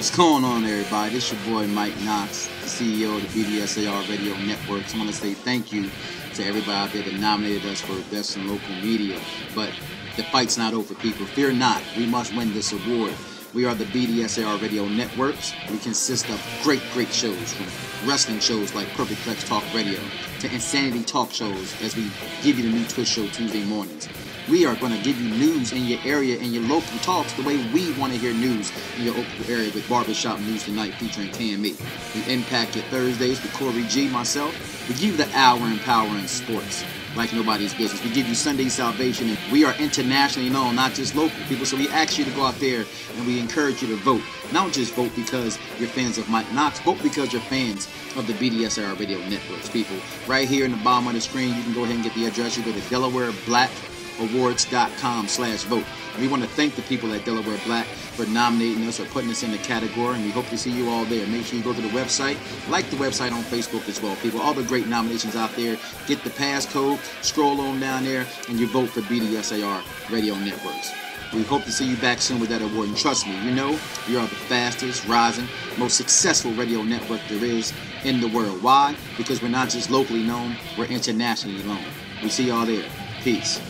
What's going on, everybody? This your boy Mike Knox, the CEO of the BDSAR Radio Network. I want to say thank you to everybody out there that nominated us for Best in Local Media. But the fight's not over, people. Fear not. We must win this award. We are the BDSAR Radio Networks. We consist of great shows, from wrestling shows like Perfect Plex Talk Radio to Insanity Talk shows, as we give you the new Twitch show Tuesday mornings. We are going to give you news in your area and your local talks the way we want to hear news in your local area with Barbershop News Tonight featuring KME. We impact your Thursdays with Corey G, myself. We give you the hour in power in sports like nobody's business. We give you Sunday Salvation, and we are internationally known, not just local people. So we ask you to go out there and we encourage you to vote. Don't just vote because you're fans of Mike Knox. Vote because you're fans of the BDSAR Radio Networks, people. Right here in the bottom of the screen, you can go ahead and get the address. You go to DelawareBlackAwards.com/vote. We want to thank the people at Delaware Black for nominating us or putting us in the category, and we hope to see you all there. Make sure you go to the website, like the website on Facebook as well, people. All the great nominations out there. Get the passcode, scroll on down there, and you vote for BDSAR Radio Networks. We hope to see you back soon with that award, and trust me, you know, we are the fastest, rising, most successful radio network there is in the world. Why? Because we're not just locally known, we're internationally known. We see y'all there. Peace.